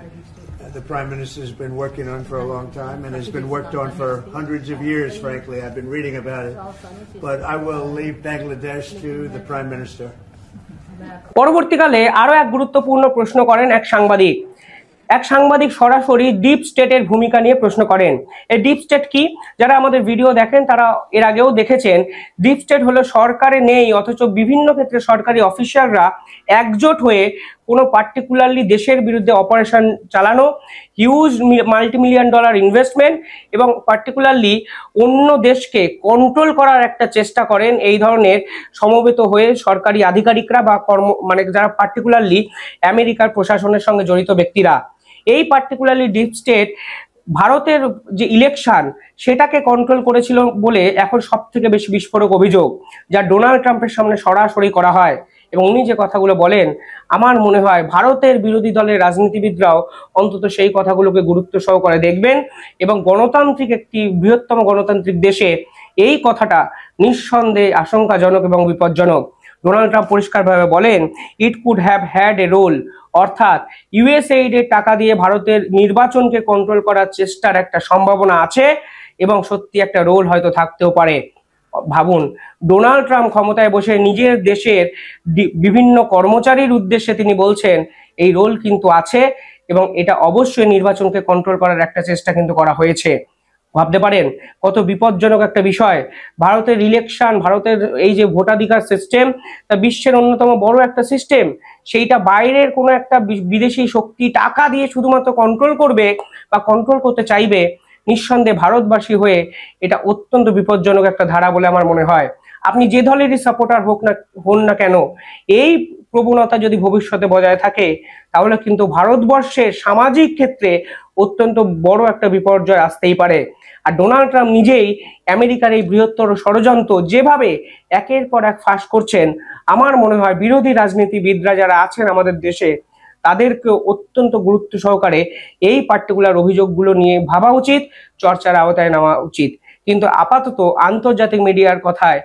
Speaker 8: the Prime Minister has been working on for a long time and has been worked on for hundreds of years, frankly. I've been reading about it. But I will leave Bangladesh to the Prime Minister.
Speaker 6: পরবর্তীকালে আরো এক গুরুত্বপূর্ণ প্রশ্ন করেন এক সাংবাদিক সরাসরি deep স্টেটের ভূমিকা নিয়ে প্রশ্ন করেন। এই ডিপ স্টেট কি? যারা আমাদের ভিডিও দেখেন তারা এর আগেও দেখেছেন। ডিপ স্টেট হলো সরকারে নেই অথচ বিভিন্ন ক্ষেত্রে সরকারি অফিসাররা একজোট হয়ে কোনো পার্টিকুলারলি দেশের বিরুদ্ধে অপারেশন চালানো, হিউজ মাল্টিমিলিয়ন ডলার ইনভেস্টমেন্ট এবং পার্টিকুলারলি অন্য দেশকে কন্ট্রোল করার একটা চেষ্টা করেন এই ধরনের সমবেত হয়ে সরকারি আধিকারিকরা বা যারা পার্টিকুলারলি আমেরিকার প্রশাসনের সঙ্গে জড়িত ব্যক্তিরা। এই পার্টিকুলারলি ডিপ স্টেট ভারতের যে ইলেকশন সেটাকে কন্ট্রোল করেছিল বলে এখন সব থেকে বেশি বিস্ফোরক অভিযোগ, যা ডোনাল্ড ট্রাম্পের সামনে সরাসরি করা হয়। এবং উনি যে কথাগুলো বলেন, আমার মনে হয় ভারতের বিরোধী দলের রাজনীতিবিদরাও অন্তত সেই কথাগুলোকে গুরুত্ব সহকারে দেখবেন এবং গণতান্ত্রিক একটি বৃহত্তম গণতান্ত্রিক দেশে এই কথাটা নিঃসন্দেহে আশঙ্কাজনক এবং বিপজ্জনক। ডোনাল্ড ট্রাম্প পরিষ্কারভাবে বলেন, it could have had a role, অর্থাৎ USAID এর টাকা দিয়ে ভারতের নির্বাচনকে কন্ট্রোল করার চেষ্টার একটা সম্ভাবনা আছে এবং সত্যি একটা রোল হয়তো থাকতেও পারে। ভাবুন, ডোনাল্ড ট্রাম্প ক্ষমতায় বসে নিজের দেশের বিভিন্ন কর্মচারীর উদ্দেশ্যে তিনি বলছেন এই রোল কিন্তু আছে এবং এটা অবশ্যই নির্বাচনকে কন্ট্রোল করার একটা চেষ্টা কিন্তু করা হয়েছে। ভাবতে পারেন কত বিপজ্জনক একটা বিষয়। ভারতের ইলেকশন, ভারতের এই যে ভোটাধিকার সিস্টেম, তা বিশ্বের অন্যতম বড় একটা সিস্টেম। সেইটা বাইরের কোনো একটা বিদেশি শক্তি টাকা দিয়ে শুধুমাত্র কন্ট্রোল করবে বা কন্ট্রোল করতে চাইবে, নিঃসন্দেহে ভারতবাসী হয়ে এটা অত্যন্ত বিপজ্জনক একটা ধারা বলে আমার মনে হয়। আপনি যে দলেরই সাপোর্টার হন না কেন, এই প্রবণতা যদি ভবিষ্যতে বজায় থাকে তাহলে কিন্তু ভারতবর্ষের সামাজিক ক্ষেত্রে অত্যন্ত বড় একটা বিপর্যয় আসতেই পারে। আর ডোনাল্ড ট্রাম্প নিজেই আমেরিকার এই বৃহত্তর ষড়যন্ত্র যেভাবে একের পর এক ফাঁস করছেন, আমার মনে হয় বিরোধী রাজনীতিবিদরা যারা আছেন আমাদের দেশে তাদেরকে অত্যন্ত গুরুত্ব সহকারে এই পার্টিকুলার অভিযোগগুলো নিয়ে ভাবা উচিত, চর্চার আওতায় নেওয়া উচিত। কিন্তু আপাতত আন্তর্জাতিক মিডিয়ার কথায়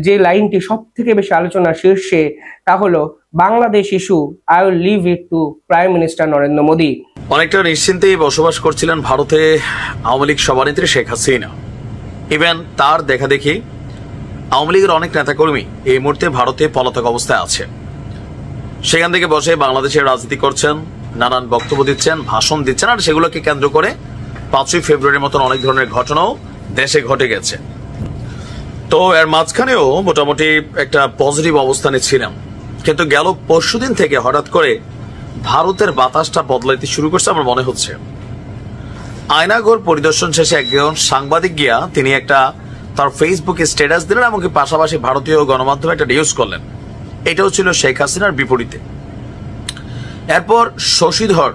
Speaker 6: যে লাইনটি সব থেকে বেশি আলোচনার শীর্ষে তা হলো Bangladesh issue, I will leave it to prime minister Narendra Modi.
Speaker 5: অনেকটা নিশ্চিন্তেই বসবাস করছিলেন ভারতে আওয়ামী লীগ সভানেত্রী শেখ হাসিনা। ইভেন তার দেখা দেখি আওয়ামী লীগের অনেক নেতাকর্মী এই মুহূর্তে ভারতে পলাতক অবস্থায় আছে। সেখান থেকে বসে বাংলাদেশের রাজনীতি করছেন, নানান বক্তব্য দিচ্ছেন, ভাষণ দিচ্ছেন, আর সেগুলোকে কেন্দ্র করে 5ই ফেব্রুয়ারির মতন অনেক ধরনের ঘটনাও দেশে ঘটে গেছে। তো এর মাঝখানেও মোটামুটি একটা পজিটিভ অবস্থানে ছিলাম, কিন্তু গেল পরশুদিন থেকে হঠাৎ করে ভারতের বাতাসটা বদলাইতে শুরু করছে আমার মনে হচ্ছে। আয়নাঘর পরিদর্শন শেষে একজন সাংবাদিক গিয়া তিনি একটা তার ফেসবুকে স্ট্যাটাস দিলেন, এমনকি পাশাপাশি ভারতীয় গণমাধ্যমে একটা নিউজ করলেন। এটাও ছিল শেখ হাসিনার বিপরীতে। এরপর শশীধর,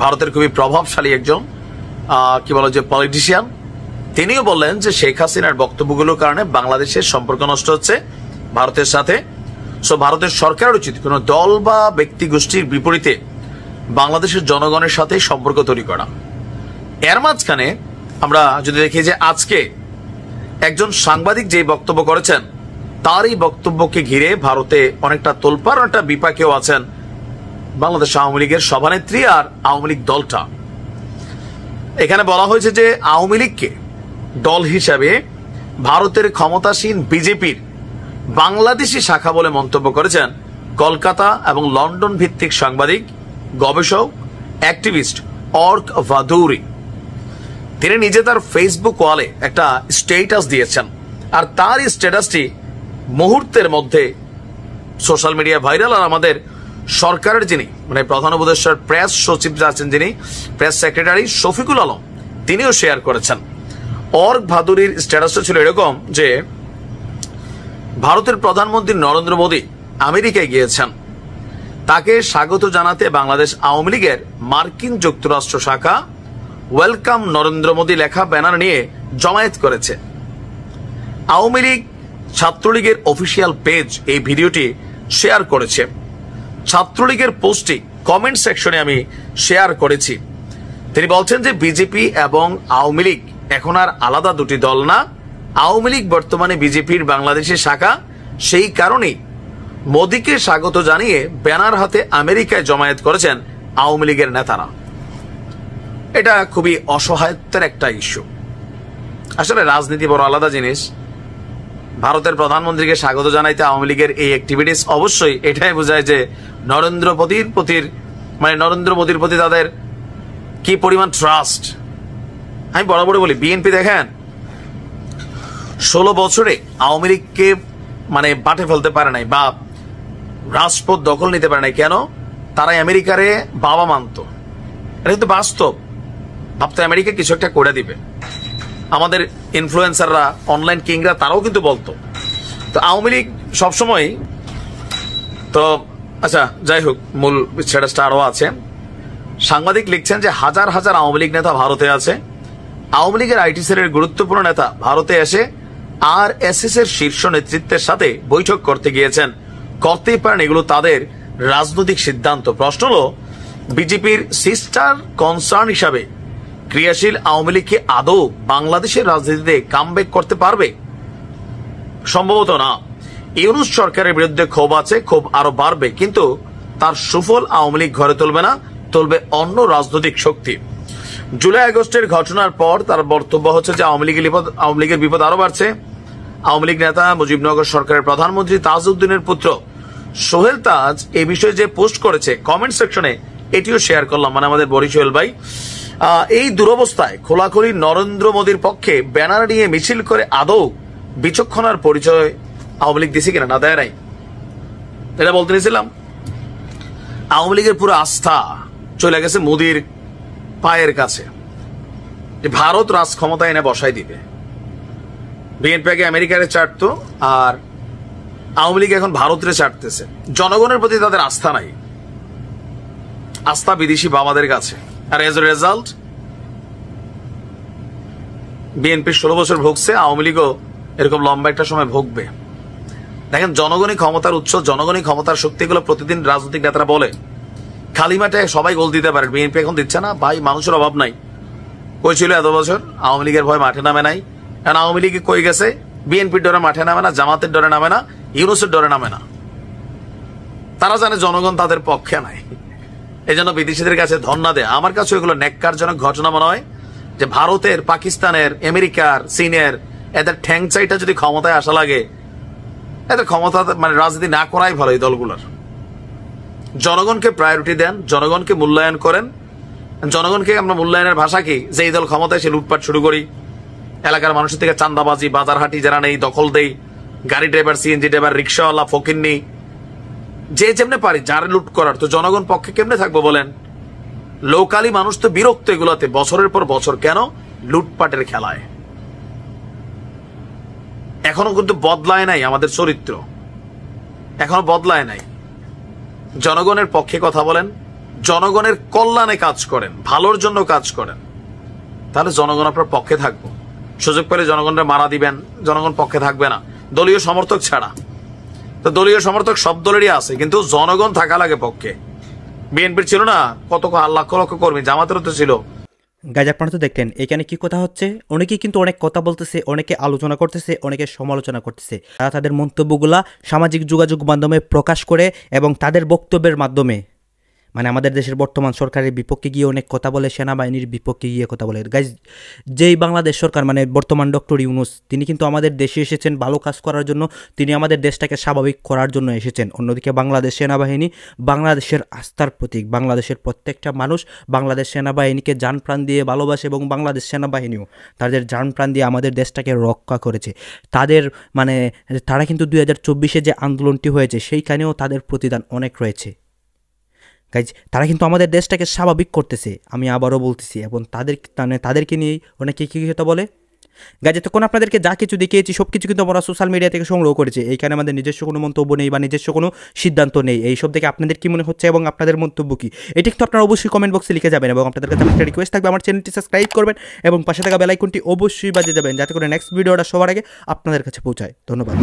Speaker 5: ভারতের খুবই প্রভাবশালী একজন কি বলে যে পলিটিশিয়ান, তিনিও বললেন যে শেখ হাসিনার বক্তব্যগুলোর কারণে বাংলাদেশের সম্পর্ক নষ্ট হচ্ছে ভারতের সাথে। সো ভারতের সরকারের উচিত কোন দল বা ব্যক্তি গোষ্ঠীর বিপরীতে বাংলাদেশের জনগণের সাথে সম্পর্ক তৈরি করা। এর মাঝখানে আমরা যদি দেখি যে আজকে একজন সাংবাদিক যে বক্তব্য করেছেন, তার এই বক্তব্যকে ঘিরে ভারতে অনেকটা তোলপাড়, অনেকটা বিপাকেও আছেন বাংলাদেশ আওয়ামী লীগের সভানেত্রী আর আওয়ামী লীগ দলটা। এখানে বলা হয়েছে যে আওয়ামী লীগকে দল হিসাবে ভারতের ক্ষমতাসীন বিজেপির বাংলাদেশি শাখা বলে মন্তব্য করেছেন কলকাতা এবং লন্ডন ভিত্তিক সাংবাদিক, গবেষক, অ্যাক্টিভিস্ট অর্ক ভাদুরি। তিনি নিজে তার ফেসবুক ওয়ালে একটা স্ট্যাটাস দিয়েছেন, আর তার এই স্ট্যাটাসটি মুহূর্তের মধ্যে সোশ্যাল মিডিয়া ভাইরাল। আর আমাদের সরকারের যিনি মানে প্রধান উপদেষ্টার প্রেস সচিব আছেন, যিনি প্রেস সেক্রেটারি শফিকুল আলম, তিনিও শেয়ার করেছেন। অর্ক ভাদুরির স্ট্যাটাসটা ছিল এরকম যে ভারতের প্রধানমন্ত্রী নরেন্দ্র মোদী আমেরিকায় গিয়েছেন, তাকে স্বাগত জানাতে বাংলাদেশ আওয়ামী লীগের মার্কিন যুক্তরাষ্ট্র শাখা ওয়েলকাম নরেন্দ্র মোদী লেখা ব্যানার নিয়ে জমায়েত করেছে। আওয়ামী লীগ ছাত্রলীগের অফিসিয়াল পেজ এই ভিডিওটি শেয়ার করেছে। ছাত্রলীগের পোস্টটি কমেন্ট সেকশনে আমি শেয়ার করেছি। তিনি বলছেন যে বিজেপি এবং আওয়ামী লীগ এখন আর আলাদা দুটি দল না, আওয়ামী লীগ বর্তমানে বিজেপির বাংলাদেশের শাখা। সেই কারণেই মোদীকে স্বাগত জানিয়ে ব্যানার হাতে আমেরিকায় জমায়েত করেছেন আওয়ামী লীগের নেতারা। এটা খুবই অসহায়ত্বের একটা ইস্যু। আসলে রাজনীতি বড় আলাদা জিনিস। ভারতের প্রধানমন্ত্রীকে স্বাগত জানাইতে আওয়ামী লীগের এই অ্যাক্টিভিটিস অবশ্যই এটাই বোঝায় যে নরেন্দ্র মোদীর প্রতি তাদের কি পরিমাণ ট্রাস্ট। আমি বরাবর বলি, বিএনপি দেখেন 16 বছরে আওয়ামী লীগকে বাটে ফেলতে পারে নাই বা রাজপথ দখল নিতে পারে নাই। কেন? তারা আমেরিকারে বাবা মানত। এটা কিন্তু বাস্তব। ভাবতে আমেরিকা কিছু একটা করে দিবে। আমাদের ইনফ্লুয়েন্সাররা, অনলাইন কিংরা, তারাও কিন্তু বলতো। তো আওয়ামী লীগ সবসময় তো আচ্ছা, যাই হোক, মূল স্ট্যাটাসটা আরো আছে। সাংবাদিক লিখছেন যে হাজার হাজার আওয়ামী লীগ নেতা ভারতে আছে। আওয়ামী লীগের আইটি সেলের গুরুত্বপূর্ণ নেতা ভারতে এসে আরএসএস এর শীর্ষ নেতৃত্বের সাথে বৈঠক করতে গিয়েছেন। করতেই পারেন, এগুলো তাদের রাজনৈতিক সিদ্ধান্ত। প্রশ্ন হলো, বিজেপির সিস্টার কনসার্ন হিসাবে ক্রিয়াশীল আওয়ামী লীগ কি আদৌ বাংলাদেশের রাজনীতিতে কামব্যাক করতে পারবে? সম্ভবত না। ইউনূস সরকারের বিরুদ্ধে ক্ষোভ আছে, ক্ষোভ আরো বাড়বে, কিন্তু তার সুফল আওয়ামী লীগ ঘরে তুলবে না, তুলবে অন্য রাজনৈতিক শক্তি। জুলাই আগস্টের ঘটনার পর তার বক্তব্য হচ্ছে যে আওয়ামী লীগের বিপদ আরো বাড়ছে। আওয়ামী লীগ নেতা মুজিবনগর সরকারের প্রধানমন্ত্রী তাজউদ্দিনের পুত্র সোহেল তাজ এই বিষয়ে যে পোস্ট করেছে কমেন্ট সেকশনে, এটিও শেয়ার করলাম, আমাদের বরিশাল ভাই। এই দুরবস্থায় খোলাখুলি নরেন্দ্র মোদীর পক্ষে ব্যানার নিয়ে মিছিল করে আদৌ বিচক্ষণার পরিচয় আওয়ামী লীগ দিছে কিনা? না, দেয় নাই। এটা বলতে নিয়েছিলাম, আওয়ামী লীগের পুরো আস্থা চলে গেছে মোদীর পায়ের কাছে, যে ভারত রাজ ক্ষমতা এনে বসাই দিবে। বিএনপি আগে আমেরিকারে চাটতো, আর আওয়ামী লীগ এখন ভারতের চাটতেছে। জনগণের প্রতি তাদের আস্থা নাই, আস্থা বিদেশি বাবাদের কাছে। আর এজ এ রেজাল্ট বিএনপি 16 বছর ভুগছে, আওয়ামী লীগও এরকম লম্বা একটা সময় ভুগবে। দেখেন, জনগণই ক্ষমতার উৎস, জনগণই ক্ষমতার শক্তিগুলো প্রতিদিন রাজনৈতিক নেতারা বলে খালি মাঠে সবাই গোল দিতে পারে। বিএনপি এখন দিচ্ছে না ভাই, মানুষের অভাব নাই। কই ছিল এত বছর? আওয়ামী লীগের ভয় মাঠে নামে নাই, এখন আওয়ামী লীগ কই গেছে? বিএনপির ডরে মাঠে নামে না, জামাতের ডরে নামে না, ইউনূসের ডরে নামে না। তারা জানে জনগণ তাদের পক্ষে নাই, এই জন্য বিদেশিদের কাছে ধর্ণা দেয়। আমার কাছে এগুলো ন্যাক্কারজনক ঘটনা মনে হয় যে ভারতের, পাকিস্তানের, আমেরিকার, চীনের এদের ঠ্যাংচাইটা যদি ক্ষমতায় আসা লাগে, এদের ক্ষমতা মানে রাজনীতি না করাই ভালো। এই দলগুলোর জনগণকে প্রায়োরিটি দেন, জনগণকে মূল্যায়ন করেন। জনগণকে আমরা মূল্যায়নের ভাষা কি? যে এই দল ক্ষমতায় এসে লুটপাট শুরু করি, এলাকার মানুষের থেকে চান্দাবাজি, বাজার হাটি যারা নেই দখল দেই, গাড়ি ড্রাইভার, সিএনজি ড্রাইভার, রিক্সাওয়ালা, ফকিন্নি, যে যেমনে পারি যারা লুট করার। তো জনগণ পক্ষে কেমনে থাকবো বলেন? লোকালি মানুষ তো বিরক্ত এগুলাতে, বছরের পর বছর কেন লুটপাটের খেলায়। এখনো কিন্তু বদলায় নাই আমাদের চরিত্র, এখনো বদলায় নাই। জনগণের পক্ষে কথা বলেন, জনগণের কল্যাণে কাজ করেন, ভালোর জন্য কাজ করেন, তাহলে জনগণ আপনার পক্ষে থাকবো। সুযোগ পেলে জনগণের মারা দিবেন, জনগণ পক্ষে থাকবে না, দলীয় সমর্থক ছাড়া। তো দলীয় সমর্থক সব দলেরই আছে, কিন্তু জনগণ থাকা লাগে পক্ষে। বিএনপির ছিল না কত লক্ষ লক্ষ কর্মী, জামাতেরও তো ছিল।
Speaker 2: গাইজ আপনারা তো দেখলেন এখানে কি কথা হচ্ছে। অনেকেই কিন্তু অনেক কথা বলতেছে, অনেকে আলোচনা করতেছে, অনেকে সমালোচনা করতেছে। তারা তাদের মন্তব্যগুলা সামাজিক যোগাযোগ মাধ্যমে প্রকাশ করে এবং তাদের বক্তব্যের মাধ্যমে মানে আমাদের দেশের বর্তমান সরকারের বিপক্ষে গিয়ে অনেক কথা বলে, সেনাবাহিনীর বিপক্ষে গিয়ে কথা বলে। গাইজ যেই বাংলাদেশ সরকার মানে বর্তমান ডক্টর ইউনূস, তিনি কিন্তু আমাদের দেশে এসেছেন ভালো কাজ করার জন্য, তিনি আমাদের দেশটাকে স্বাভাবিক করার জন্য এসেছেন। অন্যদিকে বাংলাদেশ সেনাবাহিনী বাংলাদেশের আস্থার প্রতীক, বাংলাদেশের প্রত্যেকটা মানুষ বাংলাদেশ সেনাবাহিনীকে জান প্রাণ দিয়ে ভালোবাসে এবং বাংলাদেশ সেনাবাহিনীও তাদের জান প্রাণ দিয়ে আমাদের দেশটাকে রক্ষা করেছে। তাদের মানে তারা কিন্তু 2024-এ যে আন্দোলনটি হয়েছে সেইখানেও তাদের প্রতিদান অনেক রয়েছে। গাইজ তারা কিন্তু আমাদের দেশটাকে স্বাভাবিক করতেছে, আমি আবারও বলতেছি। এবং তাদেরকে নিয়েই অনেকে কী কথা বলে। গাইজ এতক্ষণ আপনাদেরকে যা কিছু দেখিয়েছি সব কিছু কিন্তু আমরা সোশ্যাল মিডিয়া থেকে সংগ্রহ করেছি। এইখানে আমাদের নিজস্ব কোনো মন্তব্য নেই বা নিজস্ব কোনো সিদ্ধান্ত নেই। এইসব থেকে আপনাদের কী মনে হচ্ছে এবং আপনাদের মন্তব্য কী, এটা কিন্তু আপনারা অবশ্যই কমেন্ট বক্সে লিখে যাবেন। এবং আপনাদের কাছে একটা রিকোয়েস্ট থাকবে, আমার চ্যানেলটি সাবস্ক্রাইব করবেন এবং পাশে থাকা বেল আইকনটি অবশ্যই বাজিয়ে যাবেন, যাতে করে নেক্সট ভিডিওটা সবার আগে আপনাদের কাছে পৌঁছায়। ধন্যবাদ।